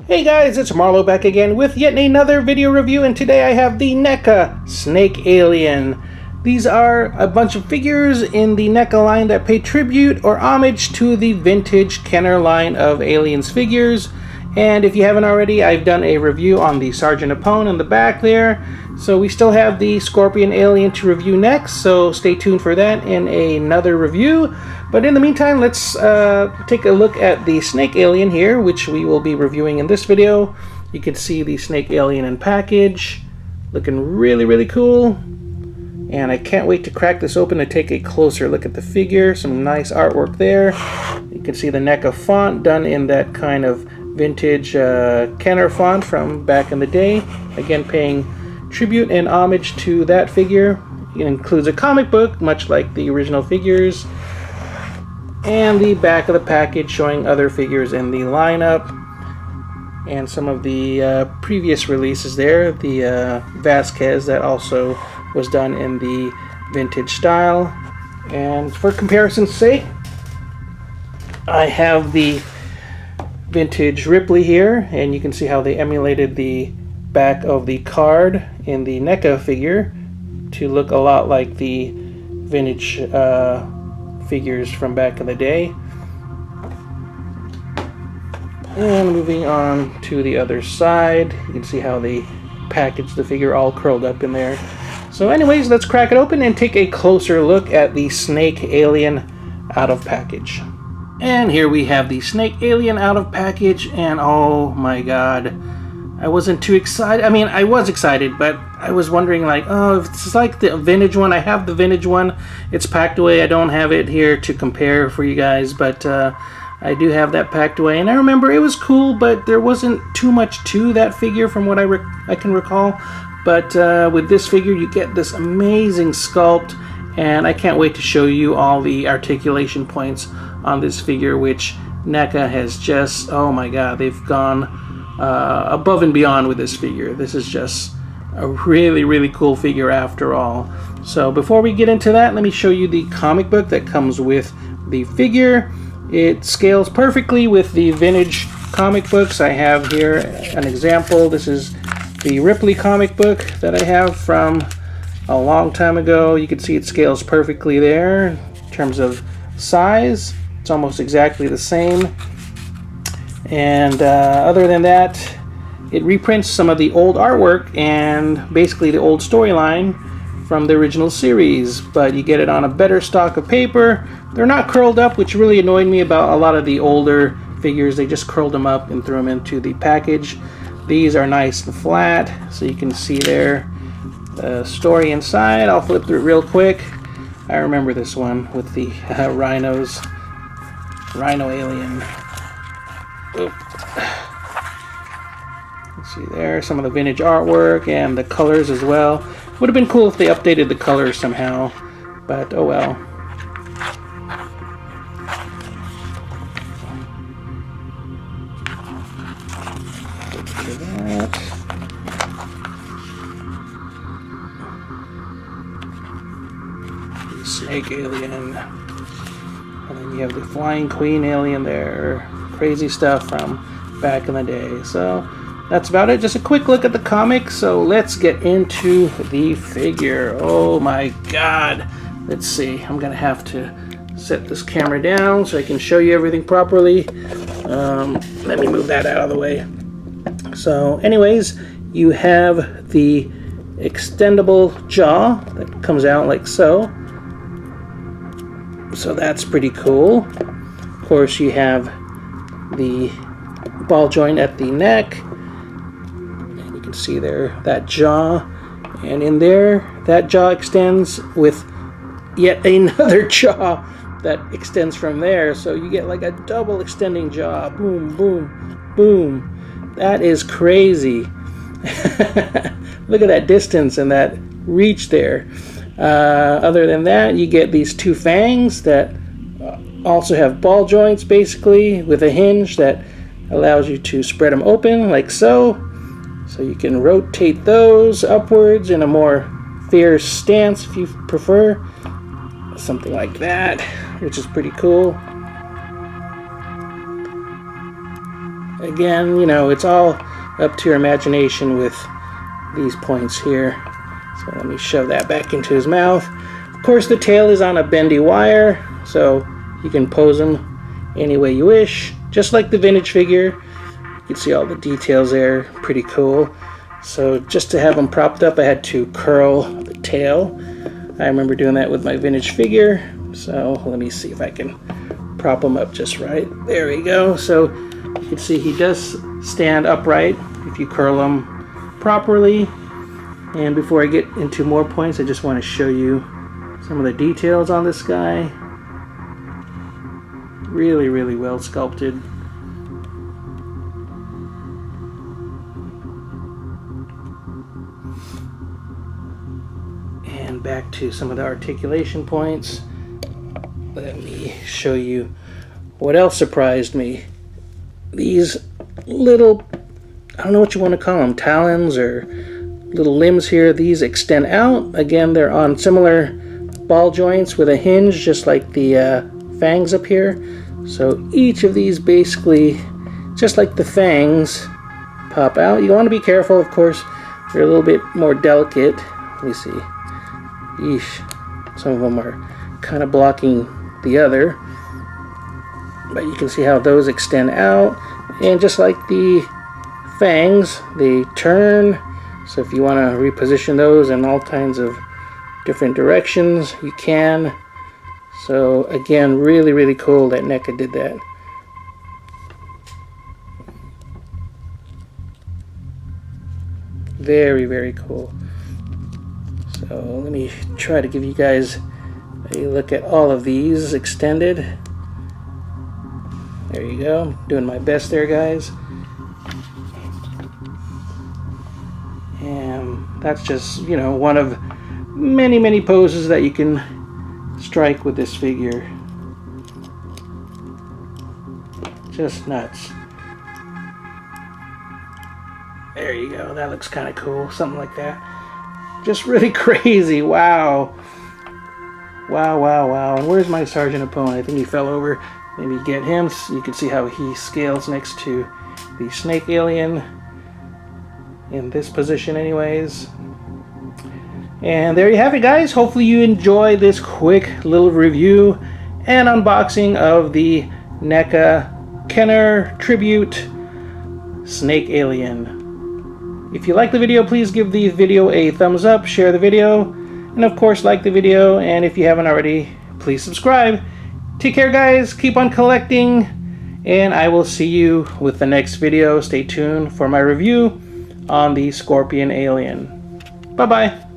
Hey guys, it's Marlo back again with yet another video review, and today I have the Neca Snake Alien. These are a bunch of figures in the Neca line that pay tribute or homage to the vintage Kenner line of Aliens figures. And if you haven't already, I've done a review on the Sergeant Apone in the back there. So we still have the Scorpion Alien to review next, so stay tuned for that in another review. But in the meantime, let's take a look at the Snake Alien here, which we will be reviewing in this video. You can see the Snake Alien in package, looking really cool. And I can't wait to crack this open and take a closer look at the figure. Some nice artwork there. You can see the Neca font done in that kind of vintage Kenner font from back in the day. Again, paying tribute and homage to that figure. It includes a comic book, much like the original figures, and the back of the package showing other figures in the lineup, and some of the previous releases there. The Vasquez that also was done in the vintage style. And for comparison's sake, I have the vintage Ripley here, and you can see how they emulated the back of the card in the Neca figure to look a lot like the vintage figures from back in the day. And moving on to the other side, you can see how they packaged the figure all curled up in there. So anyways, let's crack it open and take a closer look at the Snake Alien out of package. And here we have the Snake Alien out of package, and oh my god, I wasn't too excited. I mean, I was excited, but I was wondering, like, oh, if it's like the vintage one. I have the vintage one. It's packed away. I don't have it here to compare for you guys, but I do have that packed away. And I remember it was cool, but there wasn't too much to that figure from what I can recall. But with this figure, you get this amazing sculpt, and I can't wait to show you all the articulation points on this figure, which Neca has just, oh my god, they've gone above and beyond with this figure. This is just a really cool figure after all. So before we get into that, let me show you the comic book that comes with the figure. It scales perfectly with the vintage comic books. I have here an example. This is the Ripley comic book that I have from a long time ago. You can see it scales perfectly there in terms of size. It's almost exactly the same. And other than that, it reprints some of the old artwork and basically the old storyline from the original series, but you get it on a better stock of paper. They're not curled up, which really annoyed me about a lot of the older figures. They just curled them up and threw them into the package. These are nice and flat, so you can see there the story inside. I'll flip through it real quick. I remember this one with the Rhino Alien. Oop. Let's see there, some of the vintage artwork and the colors as well. Would have been cool if they updated the colors somehow, but oh well. Look at that. The Snake Alien. And then you have the Flying Queen Alien there. Crazy stuff from back in the day. So that's about it. Just a quick look at the comic. So let's get into the figure. Oh my god. Let's see. I'm gonna have to set this camera down so I can show you everything properly. Let me move that out of the way. So anyways, you have the extendable jaw that comes out like so. So that's pretty cool. Of course, you have the ball joint at the neck, and you can see there that jaw, and in there that jaw extends with yet another jaw that extends from there, so you get like a double extending jaw. Boom, boom, boom. That is crazy. Look at that distance and that reach there. Other than that, you get these two fangs that also have ball joints, basically, with a hinge that allows you to spread them open like so. So you can rotate those upwards in a more fierce stance if you prefer. Something like that, which is pretty cool. again, you know, it's all up to your imagination with these points here. So let me shove that back into his mouth. Of course, the tail is on a bendy wire, so you can pose him any way you wish, just like the vintage figure. You can see all the details there, pretty cool. So just to have him propped up, I had to curl the tail. I remember doing that with my vintage figure. So let me see if I can prop him up just right. There we go. So you can see he does stand upright if you curl him properly. And before I get into more points, I just want to show you some of the details on this guy. Really, really well sculpted. And back to some of the articulation points. Let me show you what else surprised me. These little, I don't know what you want to call them, talons or little limbs here. These extend out. Again, they're on similar ball joints with a hinge, just like the fangs up here. So each of these basically, just like the fangs, pop out. You want to be careful, of course. They're a little bit more delicate. Let me see. Yeesh. Some of them are kind of blocking the other. But you can see how those extend out. And just like the fangs, they turn. So if you want to reposition those in all kinds of different directions, you can. So again, really, really cool that Neca did that. Very, very cool. So let me try to give you guys a look at all of these extended. There you go. Doing my best there, guys. And that's just, you know, one of many, many poses that you can strike with this figure. Just nuts. There you go. That looks kind of cool. Something like that. Just really crazy. Wow. Wow, wow, wow. And where's my sergeant opponent? I think he fell over. Maybe get him. So you can see how he scales next to the snake alien. In this position anyways. And there you have it, guys. Hopefully you enjoy this quick little review and unboxing of the Neca Kenner Tribute Snake Alien. If you like the video, please give the video a thumbs up, share the video, and of course like the video, and if you haven't already, please subscribe. Take care, guys. Keep on collecting, and I will see you with the next video. Stay tuned for my review on the Scorpion Alien. Bye-bye.